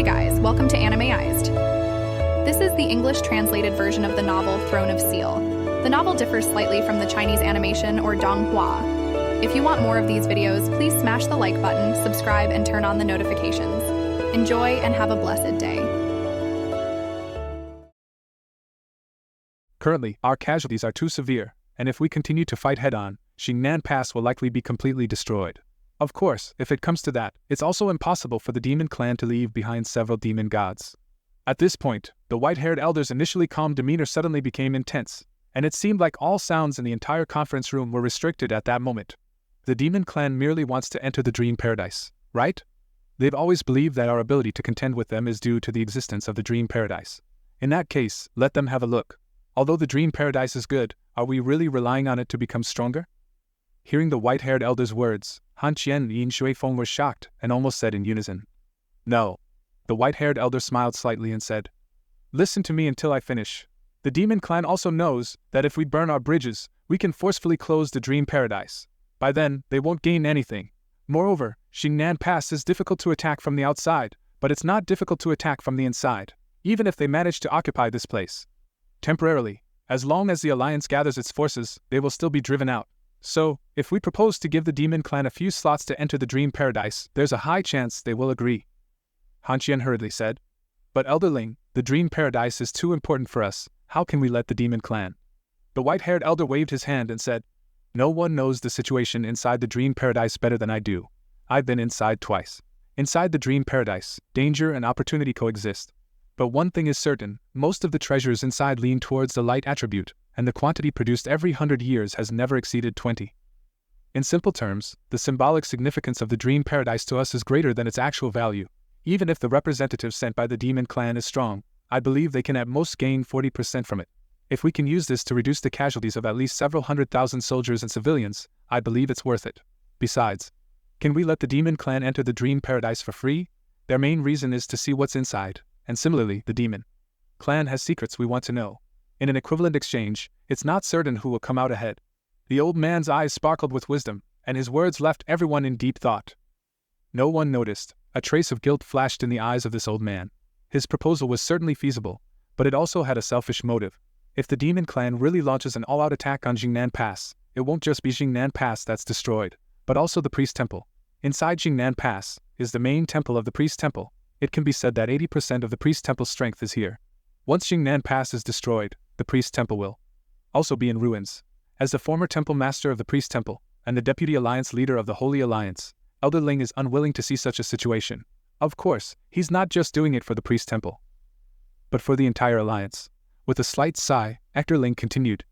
Hi guys, welcome to ANIMEized. This is the English translated version of the novel Throne of Seal. The novel differs slightly from the Chinese animation or donghua. If you want more of these videos, please smash the like button, subscribe, and turn on the notifications. Enjoy and have a blessed day. Currently, our casualties are too severe, and if we continue to fight head-on, Jingnan Pass will likely be completely destroyed. Of course, if it comes to that, it's also impossible for the demon clan to leave behind several demon gods. At this point, the white-haired elder's initially calm demeanor suddenly became intense, and it seemed like all sounds in the entire conference room were restricted at that moment. The demon clan merely wants to enter the dream paradise, right? They've always believed that our ability to contend with them is due to the existence of the dream paradise. In that case, let them have a look. Although the dream paradise is good, are we really relying on it to become stronger? Hearing the white-haired elder's words, HaoChen and Shuifeng were shocked and almost said in unison, "No." The white-haired elder smiled slightly and said, "Listen to me until I finish. The demon clan also knows that if we burn our bridges, we can forcefully close the dream paradise. By then, they won't gain anything. Moreover, Jingnan Pass is difficult to attack from the outside, but it's not difficult to attack from the inside, even if they manage to occupy this place. Temporarily, as long as the alliance gathers its forces, they will still be driven out. So, if we propose to give the demon clan a few slots to enter the dream paradise, there's a high chance they will agree." HaoChen hurriedly said, "But Elderling, the dream paradise is too important for us. How can we let the demon clan?" The white-haired elder waved his hand and said, "No one knows the situation inside the dream paradise better than I do. I've been inside twice. Inside the dream paradise, danger and opportunity coexist. But one thing is certain, most of the treasures inside lean towards the light attribute, and the quantity produced every 100 years has never exceeded 20. In simple terms, the symbolic significance of the dream paradise to us is greater than its actual value. Even if the representative sent by the demon clan is strong, I believe they can at most gain 40% from it. If we can use this to reduce the casualties of at least several 100,000 soldiers and civilians, I believe it's worth it. Besides, can we let the demon clan enter the dream paradise for free? Their main reason is to see what's inside, and similarly, the demon clan has secrets we want to know. In an equivalent exchange, it's not certain who will come out ahead." The old man's eyes sparkled with wisdom, and his words left everyone in deep thought. No one noticed. A trace of guilt flashed in the eyes of this old man. His proposal was certainly feasible, but it also had a selfish motive. If the demon clan really launches an all-out attack on Jingnan Pass, it won't just be Jingnan Pass that's destroyed, but also the priest temple. Inside Jingnan Pass is the main temple of the priest temple. It can be said that 80% of the priest temple's strength is here. Once Jingnan Pass is destroyed, the priest temple will also be in ruins. As the former temple master of the priest temple, and the deputy alliance leader of the Holy Alliance, Elder Ling is unwilling to see such a situation. Of course, he's not just doing it for the priest temple, but for the entire alliance. With a slight sigh, Elder Ling continued,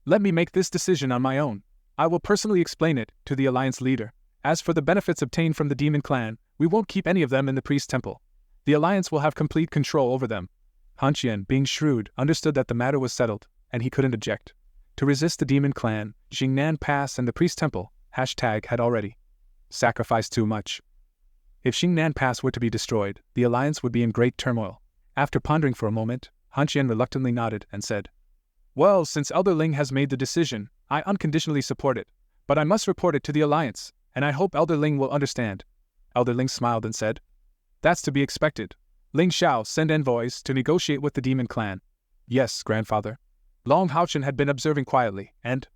"Let me make this decision on my own. I will personally explain it to the alliance leader. As for the benefits obtained from the demon clan, we won't keep any of them in the priest temple. The alliance will have complete control over them." HaoChen, being shrewd, understood that the matter was settled, and he couldn't object. To resist the demon clan, Jingnan Pass and the priest temple, # had already sacrificed too much. If Jingnan Pass were to be destroyed, the alliance would be in great turmoil. After pondering for a moment, HaoChen reluctantly nodded and said, "Well, since Elder Ling has made the decision, I unconditionally support it, but I must report it to the alliance, and I hope Elder Ling will understand." Elder Ling smiled and said, "That's to be expected. Ling Xiao send envoys to negotiate with the demon clan." "Yes, grandfather." Longhaochen had been observing quietly, and,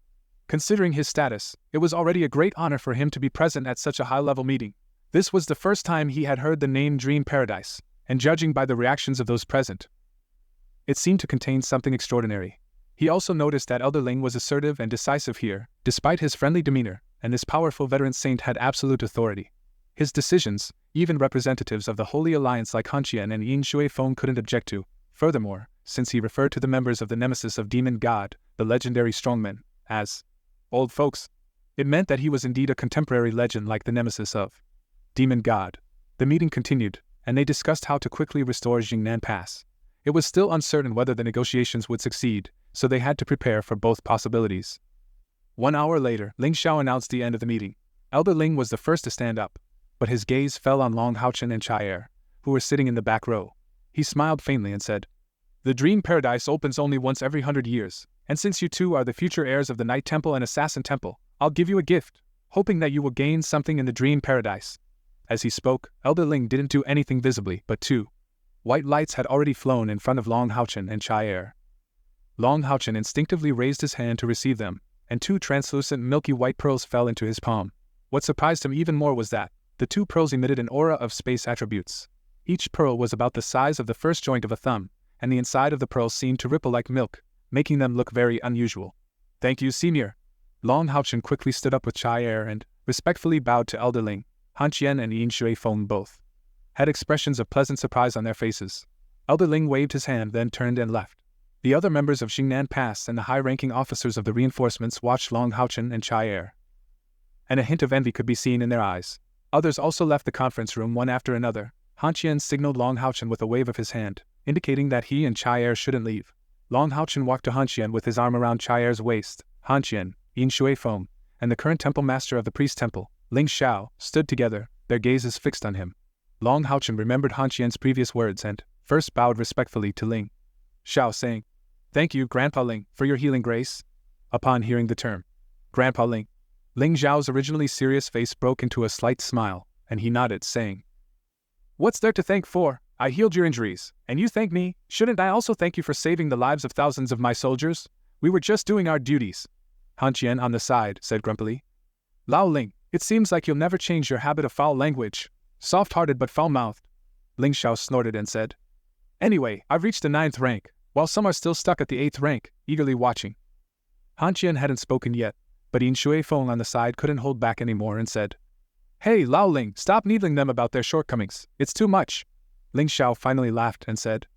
considering his status, it was already a great honor for him to be present at such a high-level meeting. This was the first time he had heard the name Dream Paradise, and judging by the reactions of those present, it seemed to contain something extraordinary. He also noticed that Elder Ling was assertive and decisive here, despite his friendly demeanor, and this powerful veteran saint had absolute authority. His decisions, even representatives of the Holy Alliance like HaoChen and Shuifeng couldn't object to. Furthermore, since he referred to the members of the nemesis of Demon God, the legendary strongmen, as old folks, it meant that he was indeed a contemporary legend like the nemesis of Demon God. The meeting continued, and they discussed how to quickly restore Jingnan Pass. It was still uncertain whether the negotiations would succeed, so they had to prepare for both possibilities. 1 hour later, Ling Xiao announced the end of the meeting. Elder Ling was the first to stand up, but his gaze fell on Longhaochen and caier, who were sitting in the back row. He smiled faintly and said, "The dream paradise opens only once every 100 years, and since you two are the future heirs of the Night Temple and Assassin Temple, I'll give you a gift, hoping that you will gain something in the dream paradise." As he spoke, Elder Ling didn't do anything visibly, but 2 White lights had already flown in front of longhaochen and caier. Longhaochen instinctively raised his hand to receive them, and 2 translucent milky white pearls fell into his palm. What surprised him even more was that the 2 pearls emitted an aura of space attributes. Each pearl was about the size of the first joint of a thumb, and the inside of the pearl seemed to ripple like milk, making them look very unusual. "Thank you, Senior." Longhaochen quickly stood up with caier and respectfully bowed to Elder Ling. Han Qian and Yin Shuifeng both had expressions of pleasant surprise on their faces. Elder Ling waved his hand, then turned and left. The other members of Xingnan passed, and the high-ranking officers of the reinforcements watched longhaochen and caier, and a hint of envy could be seen in their eyes. Others also left the conference room one after another. Han Qian signaled longhaochen with a wave of his hand, indicating that he and caier shouldn't leave. Longhaochen walked to Han Qian with his arm around caier's waist. Han Qian, Yin Shuifeng, and the current temple master of the priest temple, Ling Xiao, stood together, their gazes fixed on him. Longhaochen remembered Han Qian's previous words and first bowed respectfully to Ling Xiao, saying, "Thank you, Grandpa Ling, for your healing grace." Upon hearing the term, Grandpa Ling, Ling Xiao's originally serious face broke into a slight smile, and he nodded, saying, "What's there to thank for? I healed your injuries, and you thank me. Shouldn't I also thank you for saving the lives of thousands of my soldiers? We were just doing our duties." Han Qian on the side said grumpily, "Lao Ling, it seems like you'll never change your habit of foul language. Soft-hearted but foul-mouthed." Ling Xiao snorted and said, "Anyway, I've reached the 9th rank, while some are still stuck at the 8th rank, eagerly watching." Han Qian hadn't spoken yet, but Yin Shuifeng on the side couldn't hold back anymore and said, "Hey, Lao Ling, stop needling them about their shortcomings, it's too much." Ling Xiao finally laughed and said,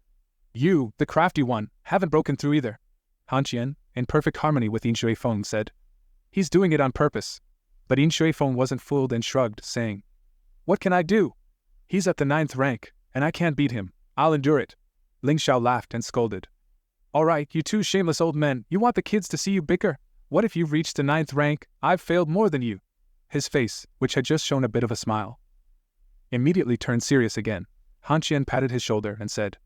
"You, the crafty one, haven't broken through either." Han Qian, in perfect harmony with Yin Shuifeng, said, "He's doing it on purpose." But Yin Shuifeng wasn't fooled and shrugged, saying, "What can I do? He's at the 9th rank, and I can't beat him. I'll endure it." Ling Xiao laughed and scolded, "All right, you 2 shameless old men, you want the kids to see you bicker? What if you've reached the 9th rank? I've failed more than you." His face, which had just shown a bit of a smile, immediately turned serious again. Han Qian patted his shoulder and said,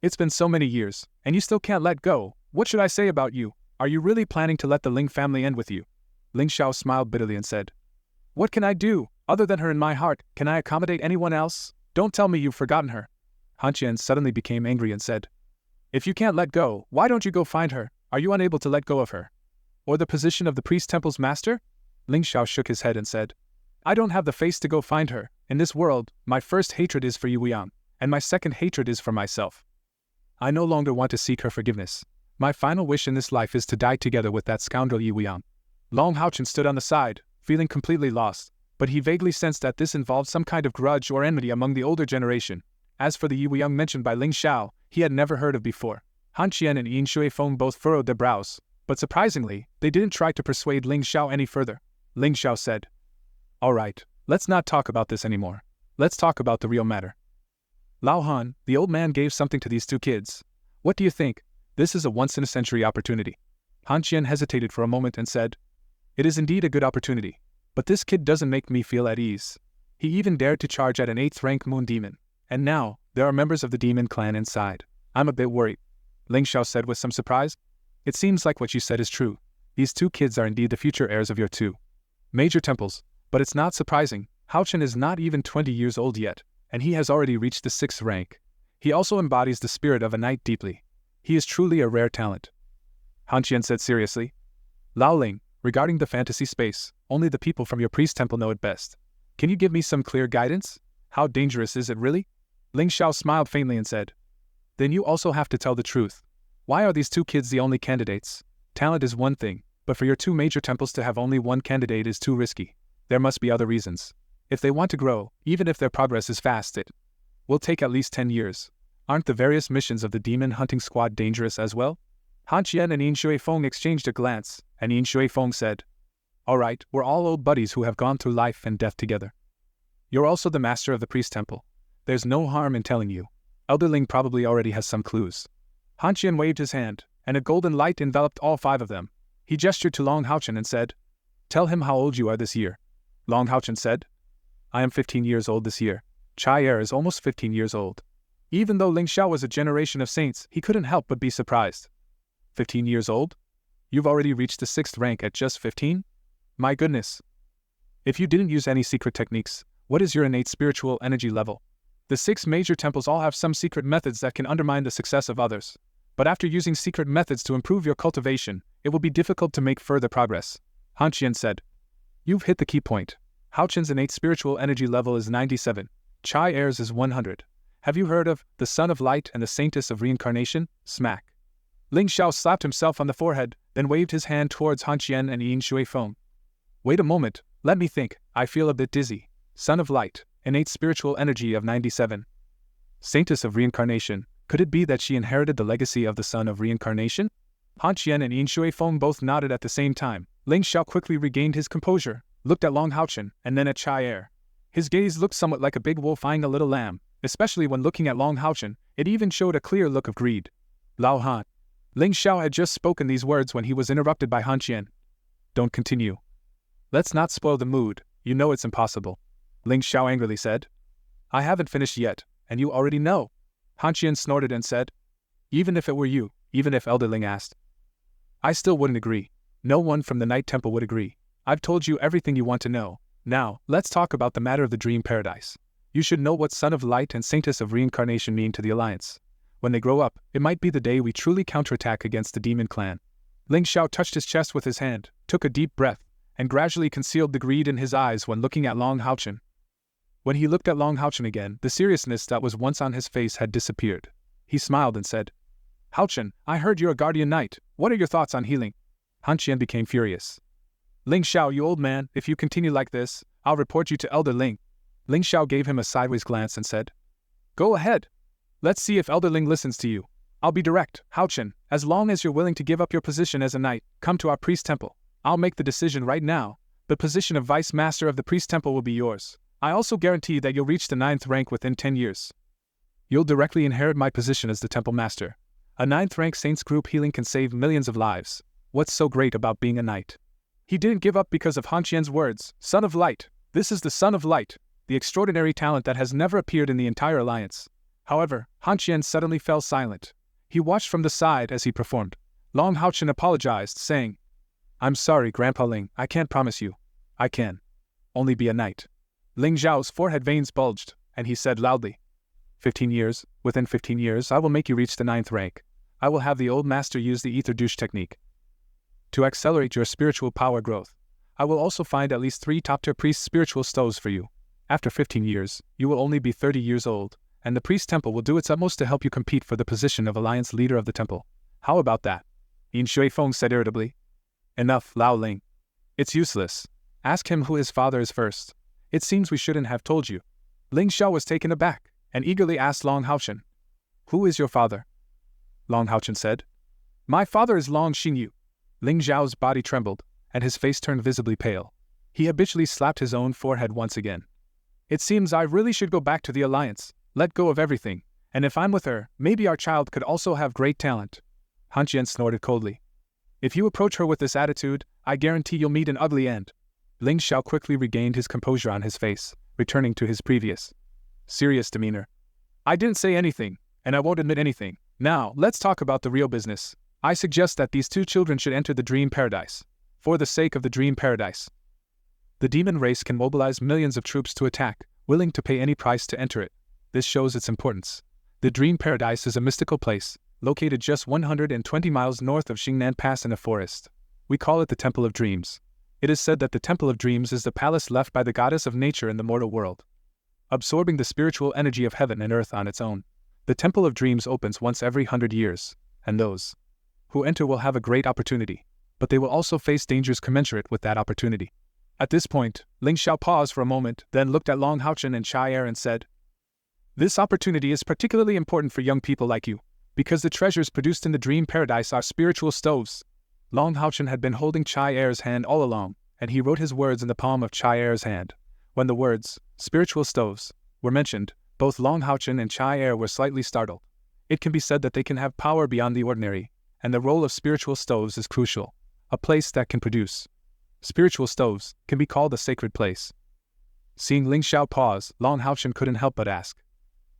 "It's been so many years, and you still can't let go. What should I say about you? Are you really planning to let the Ling family end with you?" Ling Xiao smiled bitterly and said, "What can I do? Other than her in my heart, can I accommodate anyone else? Don't tell me you've forgotten her." Han Qian suddenly became angry and said, "If you can't let go, why don't you go find her? Are you unable to let go of her? Or the position of the priest temple's master?" Ling Xiao shook his head and said, "I don't have the face to go find her. In this world, my first hatred is for Yu Yang, and my second hatred is for myself. I no longer want to seek her forgiveness. My final wish in this life is to die together with that scoundrel Yu Yang." Longhaochen stood on the side, feeling completely lost, but he vaguely sensed that this involved some kind of grudge or enmity among the older generation. As for the Yu Yang mentioned by Ling Xiao, he had never heard of before. Han Qian and Yin Shuifeng both furrowed their brows, but surprisingly, they didn't try to persuade Ling Xiao any further. Ling Xiao said, "All right, let's not talk about this anymore. Let's talk about the real matter. Lao Han, the old man gave something to these 2 kids. What do you think? This is a once-in-a-century opportunity." Han Qian hesitated for a moment and said, "It is indeed a good opportunity, but this kid doesn't make me feel at ease. He even dared to charge at an 8th rank moon demon, and now, there are members of the demon clan inside. I'm a bit worried." Ling Xiao said with some surprise, "It seems like what you said is true. These 2 kids are indeed the future heirs of your 2 major temples, but it's not surprising. HaoChen is not even 20 years old yet, and he has already reached the 6th rank. He also embodies the spirit of a knight deeply. He is truly a rare talent." Han Qian said seriously, "Lao Ling, regarding the fantasy space, only the people from your priest temple know it best. Can you give me some clear guidance? How dangerous is it really?" Ling Xiao smiled faintly and said, "Then you also have to tell the truth. Why are these 2 kids the only candidates? Talent is one thing, but for your 2 major temples to have only one candidate is too risky. There must be other reasons. If they want to grow, even if their progress is fast, it will take at least 10 years. Aren't the various missions of the demon hunting squad dangerous as well?" Han Qian and Yin Shuifeng exchanged a glance, and Yin Shuifeng said, "All right, we're all old buddies who have gone through life and death together. You're also the master of the priest temple. There's no harm in telling you. Elder Ling probably already has some clues." Han Qian waved his hand, and a golden light enveloped all 5 of them. He gestured to Longhaochen and said, "Tell him how old you are this year." Longhaochen said, "I am 15 years old this year." Caier is almost 15 years old. Even though Ling Xiao was a generation of saints, he couldn't help but be surprised. 15 years old? You've already reached the 6th rank at just 15? My goodness. If you didn't use any secret techniques, what is your innate spiritual energy level? The 6 major temples all have some secret methods that can undermine the success of others. But after using secret methods to improve your cultivation, it will be difficult to make further progress. HaoChen said. You've hit the key point. HaoChen's innate spiritual energy level is 97. Caier's is 100. Have you heard of the Son of Light and the Saintess of Reincarnation? Smack. Ling Xiao slapped himself on the forehead, then waved his hand towards HaoChen and Yin Shuifeng. Wait a moment, let me think, I feel a bit dizzy. Son of Light, innate spiritual energy of 97. Saintess of Reincarnation, could it be that she inherited the legacy of the Son of Reincarnation? HaoChen and Yin Shuifeng both nodded at the same time. Ling Xiao quickly regained his composure, looked at longhaochen, and then at caier. His gaze looked somewhat like a big wolf eyeing a little lamb, especially when looking at longhaochen, it even showed a clear look of greed. Lao Han. Ling Xiao had just spoken these words when he was interrupted by HaoChen. Don't continue. Let's not spoil the mood, you know it's impossible. Ling Xiao angrily said. I haven't finished yet, and you already know. HaoChen snorted and said. Even if it were you, even if Elder Ling asked. I still wouldn't agree. No one from the Night Temple would agree. I've told you everything you want to know. Now, let's talk about the matter of the Dream Paradise. You should know what Son of Light and Saintess of Reincarnation mean to the Alliance. When they grow up, it might be the day we truly counterattack against the demon clan. Ling Xiao touched his chest with his hand, took a deep breath, and gradually concealed the greed in his eyes when looking at longhaochen. When he looked at longhaochen again, the seriousness that was once on his face had disappeared. He smiled and said, HaoChen, I heard you're a guardian knight. What are your thoughts on healing? HaoChen became furious. Ling Xiao, you old man, if you continue like this, I'll report you to Elder Ling. Ling Xiao gave him a sideways glance and said, Go ahead. Let's see if Elder Ling listens to you. I'll be direct, HaoChen, as long as you're willing to give up your position as a knight, come to our priest temple. I'll make the decision right now. The position of vice master of the priest temple will be yours. I also guarantee that you'll reach the 9th rank within 10 years. You'll directly inherit my position as the temple master. A 9th rank saints group healing can save millions of lives. What's so great about being a knight? He didn't give up because of HaoChen's words, Son of Light. This is the Son of Light, the extraordinary talent that has never appeared in the entire alliance. However, HaoChen suddenly fell silent. He watched from the side as he performed. Longhaochen apologized, saying, I'm sorry, Grandpa Ling, I can't promise you. I can only be a knight. Ling Zhao's forehead veins bulged, and he said loudly, 15 years, within 15 years I will make you reach the 9th rank. I will have the old master use the ether douche technique to accelerate your spiritual power growth. I will also find at least 3 top-tier priest spiritual stoves for you. After 15 years, you will only be 30 years old, and the priest temple will do its utmost to help you compete for the position of alliance leader of the temple. How about that? Yin Shuifeng said irritably. Enough, Lao Ling. It's useless. Ask him who his father is first. It seems we shouldn't have told you. Ling Xiao was taken aback, and eagerly asked Longhaochen. Who is your father? Longhaochen said. My father is Long Xingyu. Ling Zhao's body trembled, and his face turned visibly pale. He habitually slapped his own forehead once again. It seems I really should go back to the alliance, let go of everything, and if I'm with her, maybe our child could also have great talent. HaoChen snorted coldly. If you approach her with this attitude, I guarantee you'll meet an ugly end. Ling Xiao quickly regained his composure on his face, returning to his previous serious demeanor. I didn't say anything, and I won't admit anything. Now, let's talk about the real business. I suggest that these 2 children should enter the Dream Paradise. For the sake of the Dream Paradise. The demon race can mobilize millions of troops to attack, willing to pay any price to enter it. This shows its importance. The Dream Paradise is a mystical place, located just 120 miles north of Xingnan Pass in a forest. We call it the Temple of Dreams. It is said that the Temple of Dreams is the palace left by the goddess of nature in the mortal world, absorbing the spiritual energy of heaven and earth on its own. The Temple of Dreams opens once every 100 years, and those who enter will have a great opportunity, but they will also face dangers commensurate with that opportunity. At this point, Ling Xiao paused for a moment, then looked at Longhaochen and caier and said, This opportunity is particularly important for young people like you, because the treasures produced in the Dream Paradise are spiritual stoves. Longhaochen had been holding caier's hand all along, and he wrote his words in the palm of caier's hand. When the words, spiritual stoves, were mentioned, both Longhaochen and caier were slightly startled. It can be said that they can have power beyond the ordinary, and the role of spiritual stoves is crucial. A place that can produce spiritual stoves can be called a sacred place. Seeing Ling Xiao pause, Longhaochen couldn't help but ask,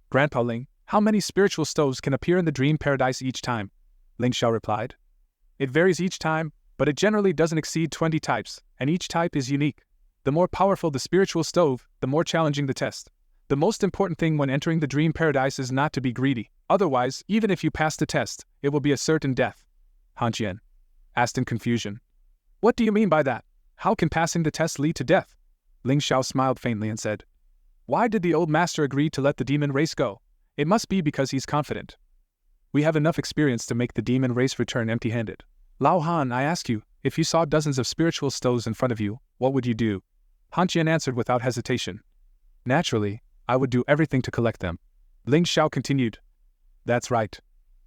Grandpa Ling, how many spiritual stoves can appear in the Dream Paradise each time? Ling Xiao replied. It varies each time, but it generally doesn't exceed 20 types, and each type is unique. The more powerful the spiritual stove, the more challenging the test. The most important thing when entering the dream paradise is not to be greedy, otherwise, even if you pass the test, it will be a certain death. HaoChen asked in confusion. What do you mean by that? How can passing the test lead to death? Ling Xiao smiled faintly and said, Why did the old master agree to let the demon race go? It must be because he's confident. We have enough experience to make the demon race return empty-handed. Lao Han, I ask you, if you saw dozens of spiritual stoves in front of you, what would you do? HaoChen answered without hesitation. Naturally, I would do everything to collect them. Ling Xiao continued. That's right.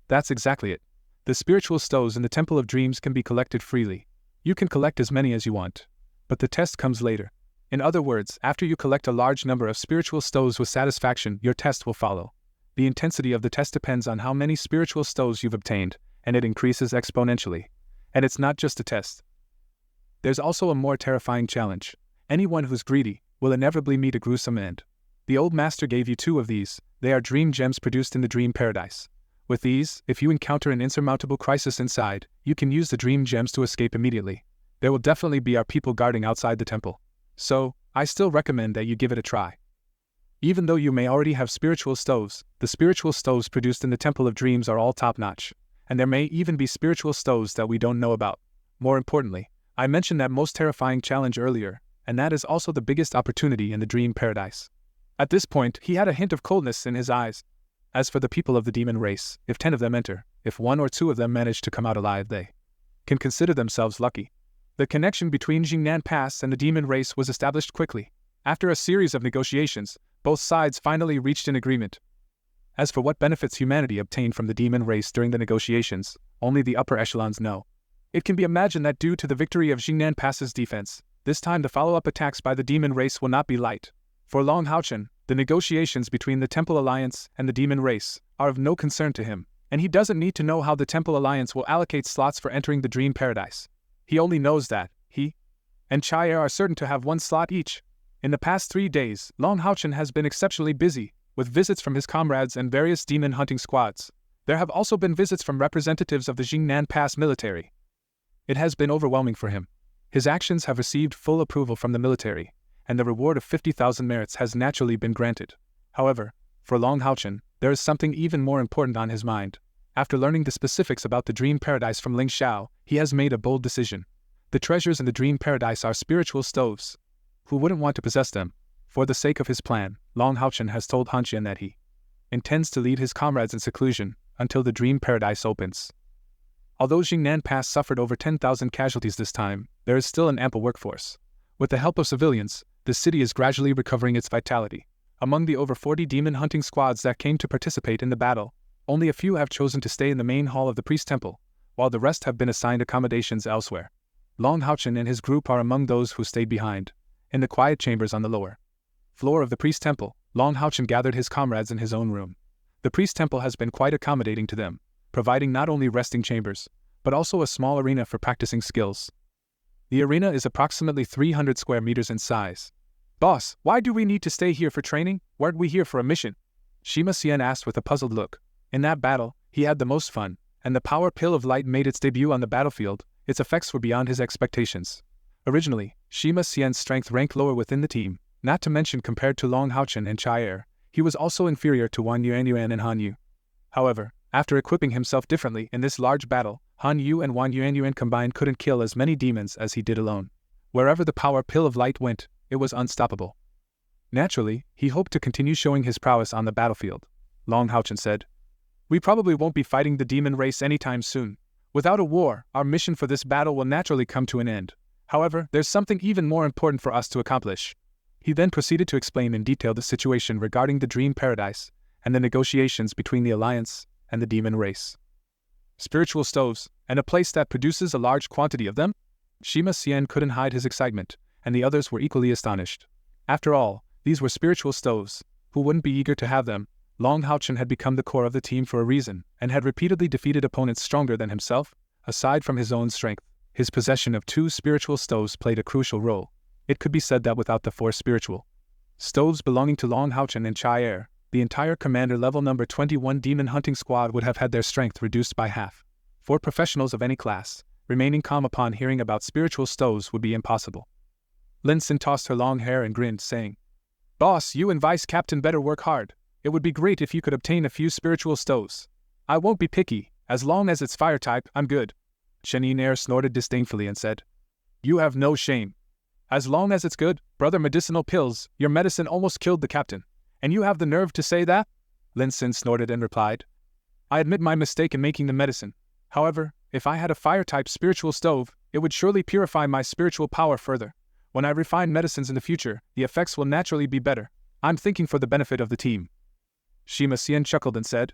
That's exactly it. The spiritual stoves in the Temple of Dreams can be collected freely. You can collect as many as you want. But the test comes later. In other words, after you collect a large number of spiritual stoves with satisfaction, your test will follow. The intensity of the test depends on how many spiritual stoves you've obtained, and it increases exponentially. And it's not just a test. There's also a more terrifying challenge. Anyone who's greedy will inevitably meet a gruesome end. The old master gave you 2 of these. They are dream gems produced in the dream paradise. With these, if you encounter an insurmountable crisis inside, you can use the dream gems to escape immediately. There will definitely be our people guarding outside the temple. So, I still recommend that you give it a try. Even though you may already have spiritual stoves, the spiritual stoves produced in the Temple of Dreams are all top-notch, and there may even be spiritual stoves that we don't know about. More importantly, I mentioned that most terrifying challenge earlier, and that is also the biggest opportunity in the dream paradise. At this point, he had a hint of coldness in his eyes. As for the people of the demon race, if 10 of them enter, if 1 or 2 of them manage to come out alive, they can consider themselves lucky. The connection between Jingnan Pass and the demon race was established quickly. After a series of negotiations, both sides finally reached an agreement. As for what benefits humanity obtained from the demon race during the negotiations, only the upper echelons know. It can be imagined that due to the victory of Jingnan Pass's defense, this time the follow-up attacks by the demon race will not be light. For longhaochen, the negotiations between the Temple Alliance and the demon race are of no concern to him, and he doesn't need to know how the Temple Alliance will allocate slots for entering the dream paradise. He only knows that he and caier are certain to have 1 slot each. In the past 3 days, longhaochen has been exceptionally busy, with visits from his comrades and various demon hunting squads. There have also been visits from representatives of the Jingnan Pass military. It has been overwhelming for him. His actions have received full approval from the military, and the reward of 50,000 merits has naturally been granted. However, for longhaochen, there is something even more important on his mind. After learning the specifics about the dream paradise from Ling Xiao, he has made a bold decision. The treasures in the dream paradise are spiritual stoves. Who wouldn't want to possess them? For the sake of his plan, longhaochen has told HaoChen that he intends to lead his comrades in seclusion until the dream paradise opens. Although Jingnan Pass suffered over 10,000 casualties this time, there is still an ample workforce. With the help of civilians, the city is gradually recovering its vitality. Among the over 40 demon hunting squads that came to participate in the battle, only a few have chosen to stay in the main hall of the priest temple, while the rest have been assigned accommodations elsewhere. Longhaochen and his group are among those who stayed behind. In the quiet chambers on the lower floor of the priest temple, longhaochen gathered his comrades in his own room. The priest temple has been quite accommodating to them, providing not only resting chambers, but also a small arena for practicing skills. The arena is approximately 300 square meters in size. Boss, why do we need to stay here for training? Weren't we here for a mission? Shima Xian asked with a puzzled look. In that battle, he had the most fun, and the power pill of light made its debut on the battlefield. Its effects were beyond his expectations. Originally, Shima Xian's strength ranked lower within the team, not to mention compared to longhaochen and caier, he was also inferior to Wan Yuanyuan and Han Yu. However, after equipping himself differently in this large battle, Han Yu and Wan Yuanyuan combined couldn't kill as many demons as he did alone. Wherever the power pill of light went, it was unstoppable. Naturally, he hoped to continue showing his prowess on the battlefield. Longhaochen said, "We probably won't be fighting the demon race anytime soon. Without a war, our mission for this battle will naturally come to an end. However, there's something even more important for us to accomplish." He then proceeded to explain in detail the situation regarding the dream paradise and the negotiations between the Alliance and the demon race. Spiritual stoves, and a place that produces a large quantity of them? Shima Xian couldn't hide his excitement, and the others were equally astonished. After all, these were spiritual stoves. Who wouldn't be eager to have them? Longhaochen had become the core of the team for a reason, and had repeatedly defeated opponents stronger than himself. Aside from his own strength, his possession of 2 spiritual stoves played a crucial role. It could be said that without the 4 spiritual stoves belonging to longhaochen and caier, the entire commander level number 21 demon hunting squad would have had their strength reduced by half. For professionals of any class, remaining calm upon hearing about spiritual stoves would be impossible. Lin Xin tossed her long hair and grinned, saying, Boss, you and Vice Captain better work hard. It would be great if you could obtain a few spiritual stoves. I won't be picky, as long as it's fire type, I'm good. Caier snorted disdainfully and said, You have no shame. As long as it's good, brother medicinal pills, your medicine almost killed the captain. And you have the nerve to say that? Lin Sin snorted and replied, I admit my mistake in making the medicine. However, if I had a fire-type spiritual stove, it would surely purify my spiritual power further. When I refine medicines in the future, the effects will naturally be better. I'm thinking for the benefit of the team. Shima Xian chuckled and said,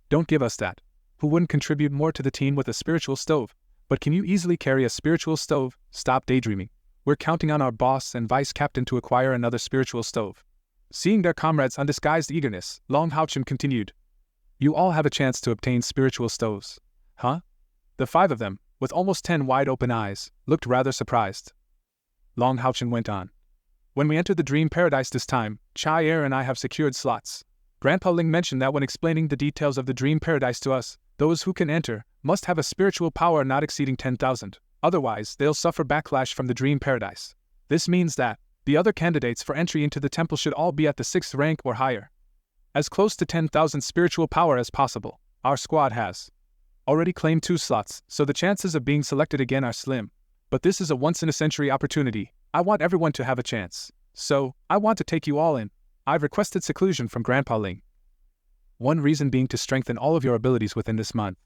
Don't give us that. Who wouldn't contribute more to the team with a spiritual stove? But can you easily carry a spiritual stove? Stop daydreaming. We're counting on our boss and vice captain to acquire another spiritual stove. Seeing their comrades' undisguised eagerness, longhaochen continued, You all have a chance to obtain spiritual stoves. Huh? The 5 of them, with almost 10 wide-open eyes, looked rather surprised. Longhaochen went on. When we enter the dream paradise this time, caier and I have secured slots. Grandpa Ling mentioned that when explaining the details of the dream paradise to us, those who can enter must have a spiritual power not exceeding 10,000. Otherwise, they'll suffer backlash from the dream paradise. This means that the other candidates for entry into the temple should all be at the 6th rank or higher. As close to 10,000 spiritual power as possible. Our squad has already claimed 2 slots, so the chances of being selected again are slim. But this is a once-in-a-century opportunity. I want everyone to have a chance. So, I want to take you all in. I've requested seclusion from Grandpa Ling. One reason being to strengthen all of your abilities within this month,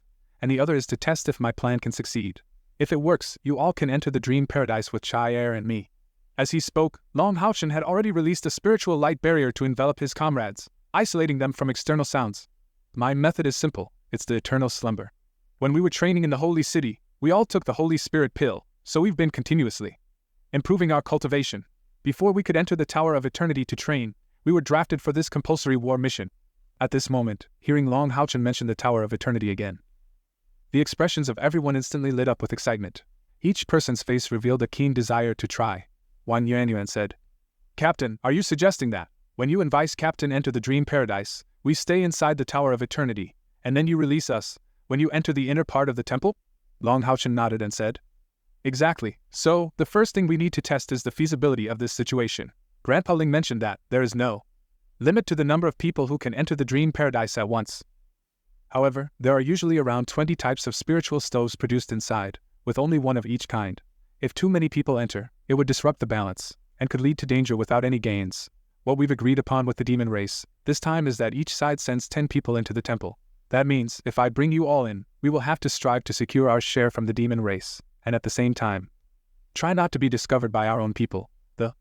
and the other is to test if my plan can succeed. If it works, you all can enter the dream paradise with caier and me. As he spoke, Longhaochen had already released a spiritual light barrier to envelop his comrades, isolating them from external sounds. My method is simple, it's the eternal slumber. When we were training in the Holy City, we all took the Holy Spirit pill, so we've been continuously improving our cultivation. Before we could enter the Tower of Eternity to train, we were drafted for this compulsory war mission. At this moment, hearing Longhaochen mention the Tower of Eternity again, the expressions of everyone instantly lit up with excitement. Each person's face revealed a keen desire to try. Wan Yuanyuan said, Captain, are you suggesting that, when you and Vice Captain enter the Dream Paradise, we stay inside the Tower of Eternity, and then you release us, when you enter the inner part of the temple? Longhaochen nodded and said, Exactly. So, the first thing we need to test is the feasibility of this situation. Grandpa Ling mentioned that there is no limit to the number of people who can enter the Dream Paradise at once. However, there are usually around 20 types of spiritual stoves produced inside, with only one of each kind. If too many people enter, it would disrupt the balance, and could lead to danger without any gains. What we've agreed upon with the demon race, this time is that each side sends 10 people into the temple. That means, if I bring you all in, we will have to strive to secure our share from the demon race, and at the same time, try not to be discovered by our own people. The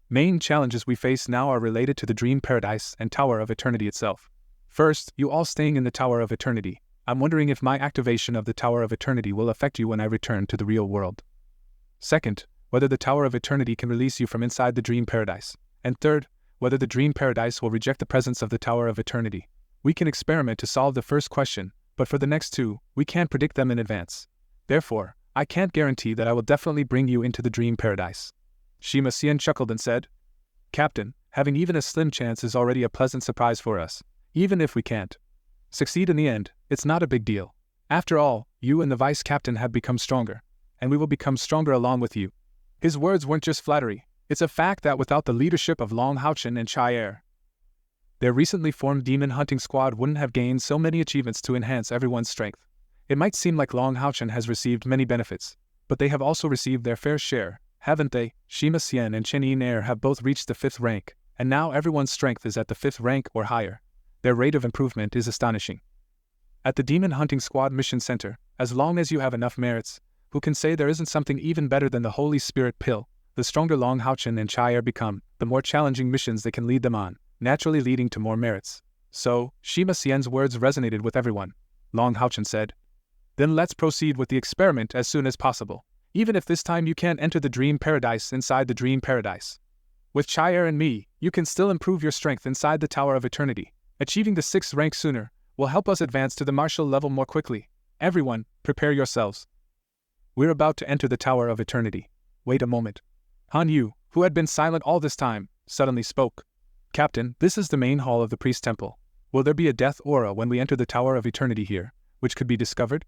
main challenges we face now are related to the Dream Paradise and Tower of Eternity itself. First, you all staying in the Tower of Eternity. I'm wondering if my activation of the Tower of Eternity will affect you when I return to the real world. Second, whether the Tower of Eternity can release you from inside the Dream Paradise. And third, whether the Dream Paradise will reject the presence of the Tower of Eternity. We can experiment to solve the first question, but for the next 2, we can't predict them in advance. Therefore, I can't guarantee that I will definitely bring you into the Dream Paradise. Shima Xian chuckled and said, Captain, having even a slim chance is already a pleasant surprise for us. Even if we can't succeed in the end, it's not a big deal. After all, you and the Vice Captain have become stronger, and we will become stronger along with you. His words weren't just flattery, it's a fact that without the leadership of Longhaochen and caier, their recently formed demon hunting squad wouldn't have gained so many achievements to enhance everyone's strength. It might seem like Longhaochen has received many benefits, but they have also received their fair share, haven't they? Shima Xian and Caier have both reached the 5th rank, and now everyone's strength is at the 5th rank or higher. Their rate of improvement is astonishing. At the Demon Hunting Squad Mission Center, as long as you have enough merits, who can say there isn't something even better than the Holy Spirit pill? The stronger Longhaochen and caier become, the more challenging missions they can lead them on, naturally leading to more merits. So, Shima Xian's words resonated with everyone. Longhaochen said, Then let's proceed with the experiment as soon as possible. Even if this time you can't enter the Dream Paradise inside the Dream Paradise. With caier and me, you can still improve your strength inside the Tower of Eternity. Achieving the 6th rank sooner will help us advance to the martial level more quickly. Everyone, prepare yourselves. We're about to enter the Tower of Eternity. Wait a moment. Han Yu, who had been silent all this time, suddenly spoke. Captain, this is the main hall of the priest temple. Will there be a death aura when we enter the Tower of Eternity here, which could be discovered?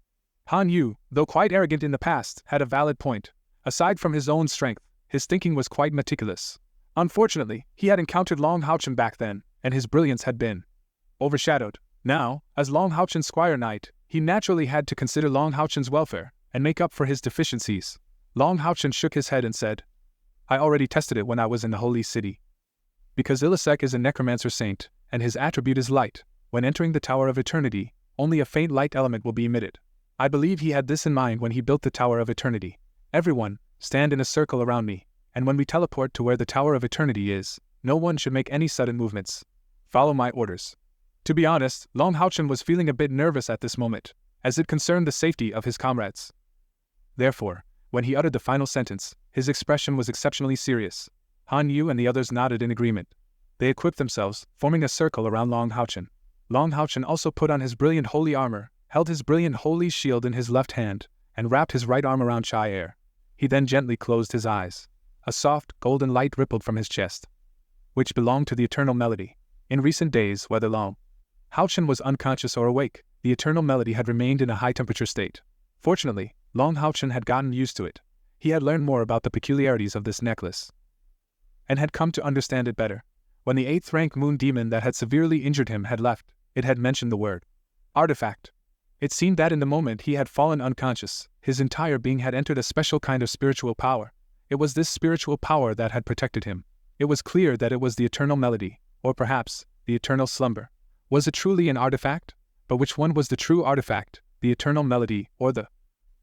Han Yu, though quite arrogant in the past, had a valid point. Aside from his own strength, his thinking was quite meticulous. Unfortunately, he had encountered longhaochen back then, and his brilliance had been overshadowed. Now, as longhaochen's squire knight, he naturally had to consider longhaochen's welfare and make up for his deficiencies. Longhaochen shook his head and said, I already tested it when I was in the holy city. Because Ilisek is a necromancer saint, and his attribute is light, when entering the Tower of Eternity, only a faint light element will be emitted. I believe he had this in mind when he built the Tower of Eternity. Everyone, stand in a circle around me, and when we teleport to where the Tower of Eternity is, no one should make any sudden movements. Follow my orders. To be honest, longhaochen was feeling a bit nervous at this moment, as it concerned the safety of his comrades. Therefore, when he uttered the final sentence, his expression was exceptionally serious. Han Yu and the others nodded in agreement. They equipped themselves, forming a circle around longhaochen. Longhaochen also put on his brilliant holy armor, held his brilliant holy shield in his left hand, and wrapped his right arm around caier. He then gently closed his eyes. A soft, golden light rippled from his chest, which belonged to the eternal melody. In recent days, whether longhaochen was unconscious or awake, the eternal melody had remained in a high-temperature state. Fortunately, longhaochen had gotten used to it. He had learned more about the peculiarities of this necklace, and had come to understand it better. When the 8th rank moon demon that had severely injured him had left, it had mentioned the word artifact. It seemed that in the moment he had fallen unconscious, his entire being had entered a special kind of spiritual power. It was this spiritual power that had protected him. It was clear that it was the eternal melody, or perhaps, the eternal slumber. Was it truly an artifact? But which one was the true artifact, the eternal melody, or the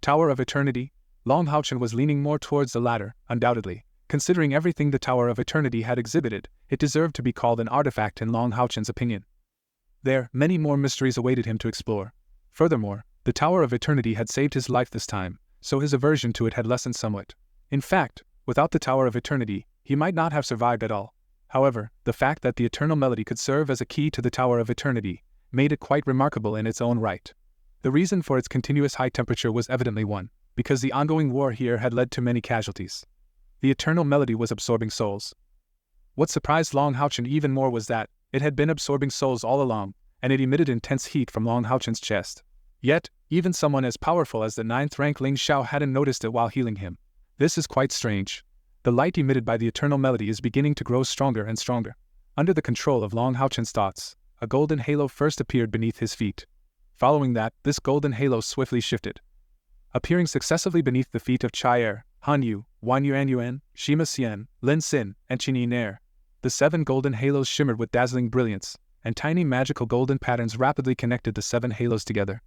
Tower of Eternity? Longhaochen was leaning more towards the latter, undoubtedly. Considering everything the Tower of Eternity had exhibited, it deserved to be called an artifact in longhaochen's opinion. There, many more mysteries awaited him to explore. Furthermore, the Tower of Eternity had saved his life this time, so his aversion to it had lessened somewhat. In fact, without the Tower of Eternity, he might not have survived at all. However, the fact that the eternal melody could serve as a key to the Tower of Eternity made it quite remarkable in its own right. The reason for its continuous high temperature was evidently one, because the ongoing war here had led to many casualties. The eternal melody was absorbing souls. What surprised longhaochen even more was that it had been absorbing souls all along, and it emitted intense heat from longhaochen's chest. Yet, even someone as powerful as the 9th rank Ling Xiao hadn't noticed it while healing him. This is quite strange. The light emitted by the eternal melody is beginning to grow stronger and stronger. Under the control of longhaochen's thoughts, a golden halo first appeared beneath his feet. Following that, this golden halo swiftly shifted, appearing successively beneath the feet of caier, Han Yu, Wan Yuan, Shima Xian, Lin Xin, and Qin Ner. The 7 golden halos shimmered with dazzling brilliance, and tiny magical golden patterns rapidly connected the 7 halos together.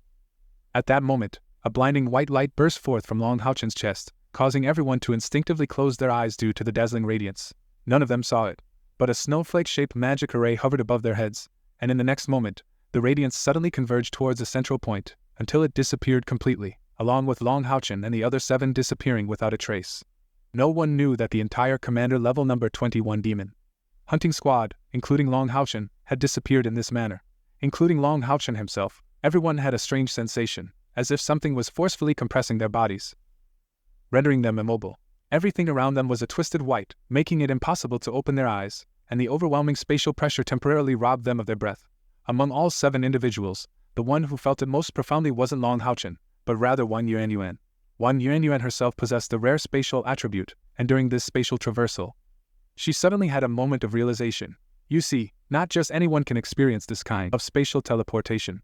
At that moment, a blinding white light burst forth from longhaochen's chest, causing everyone to instinctively close their eyes due to the dazzling radiance. None of them saw it, but a snowflake-shaped magic array hovered above their heads, and in the next moment, the radiance suddenly converged towards a central point, until it disappeared completely, along with longhaochen and the other 7 disappearing without a trace. No one knew that the entire Commander Level Number 21 Demon Hunting Squad, including longhaochen, had disappeared in this manner. Including longhaochen himself, everyone had a strange sensation, as if something was forcefully compressing their bodies, rendering them immobile. Everything around them was a twisted white, making it impossible to open their eyes, and the overwhelming spatial pressure temporarily robbed them of their breath. Among all 7 individuals, the one who felt it most profoundly wasn't longhaochen, but rather Wan Yuan. Wan Yuan herself possessed the rare spatial attribute, and during this spatial traversal, she suddenly had a moment of realization. You see, not just anyone can experience this kind of spatial teleportation.